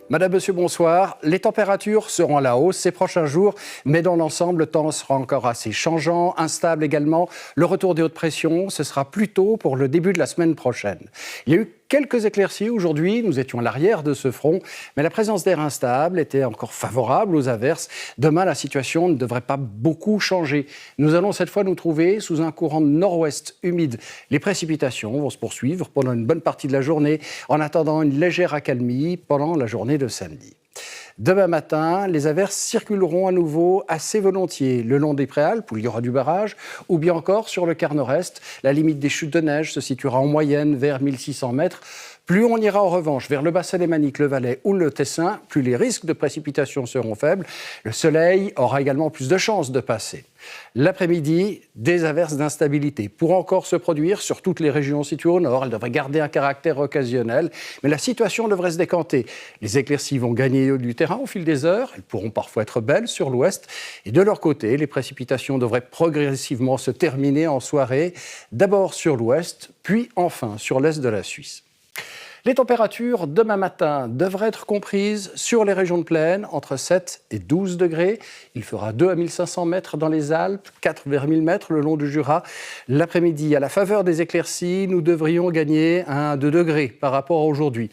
Madame, Monsieur, bonsoir. Les températures seront à la hausse ces prochains jours, mais dans l'ensemble, le temps sera encore assez changeant, instable également. Le retour des hautes pressions, ce sera plutôt pour le début de la semaine prochaine. Il y a eu quelques éclaircies aujourd'hui, nous étions à l'arrière de ce front, mais la présence d'air instable était encore favorable aux averses. Demain, la situation ne devrait pas beaucoup changer. Nous allons cette fois nous trouver sous un courant de nord-ouest humide. Les précipitations vont se poursuivre pendant une bonne partie de la journée, en attendant une légère accalmie pendant la journée de samedi. Demain matin, les averses circuleront à nouveau assez volontiers le long des Préalpes, où il y aura du barrage, ou bien encore sur le quart nord-est. La limite des chutes de neige se situera en moyenne vers 1600 mètres. Plus on ira en revanche vers le bassin lémanique, le Valais ou le Tessin, plus les risques de précipitations seront faibles. Le soleil aura également plus de chances de passer. L'après-midi, des averses d'instabilité pourront encore se produire sur toutes les régions situées au nord. Elles devraient garder un caractère occasionnel, mais la situation devrait se décanter. Les éclaircies vont gagner du terrain au fil des heures. Elles pourront parfois être belles sur l'ouest. Et de leur côté, les précipitations devraient progressivement se terminer en soirée, d'abord sur l'ouest, puis enfin sur l'est de la Suisse. Les températures demain matin devraient être comprises sur les régions de plaine entre 7 et 12 degrés. Il fera 2 à 1500 mètres dans les Alpes, 4 vers 1000 mètres le long du Jura. L'après-midi, à la faveur des éclaircies, nous devrions gagner 1 à 2 degrés par rapport à aujourd'hui.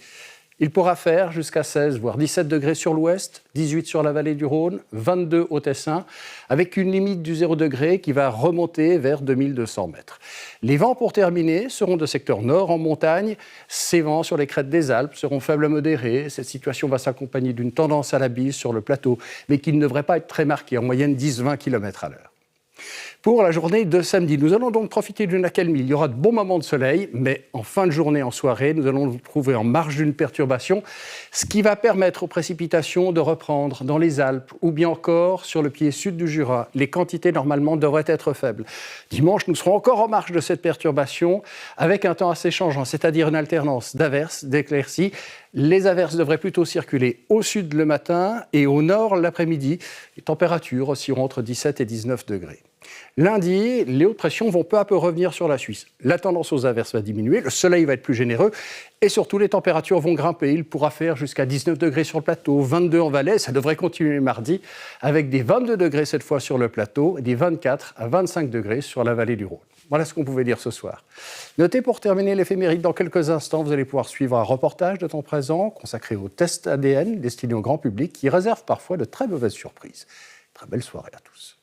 Il pourra faire jusqu'à 16, voire 17 degrés sur l'ouest, 18 sur la vallée du Rhône, 22 au Tessin, avec une limite du 0 degré qui va remonter vers 2200 mètres. Les vents, pour terminer, seront de secteur nord en montagne. Ces vents sur les crêtes des Alpes seront faibles à modérés. Cette situation va s'accompagner d'une tendance à la bise sur le plateau, mais qui ne devrait pas être très marquée, en moyenne 10-20 km à l'heure. Pour la journée de samedi, nous allons donc profiter d'une accalmie. Il y aura de bons moments de soleil, mais en fin de journée, en soirée, nous allons nous trouver en marge d'une perturbation, ce qui va permettre aux précipitations de reprendre dans les Alpes ou bien encore sur le pied sud du Jura. Les quantités, normalement, devraient être faibles. Dimanche, nous serons encore en marge de cette perturbation avec un temps assez changeant, c'est-à-dire une alternance d'averses, d'éclaircies. Les averses devraient plutôt circuler au sud le matin et au nord l'après-midi. Les températures oscilleront entre 17 et 19 degrés. Lundi, les hautes pressions vont peu à peu revenir sur la Suisse. La tendance aux averses va diminuer, le soleil va être plus généreux et surtout les températures vont grimper. Il pourra faire jusqu'à 19 degrés sur le plateau, 22 en Valais. Ça devrait continuer mardi avec des 22 degrés cette fois sur le plateau et des 24 à 25 degrés sur la vallée du Rhône. Voilà ce qu'on pouvait dire ce soir. Notez pour terminer l'éphéméride, dans quelques instants, vous allez pouvoir suivre un reportage de temps présent consacré aux tests ADN destinés au grand public qui réserve parfois de très mauvaises surprises. Très belle soirée à tous.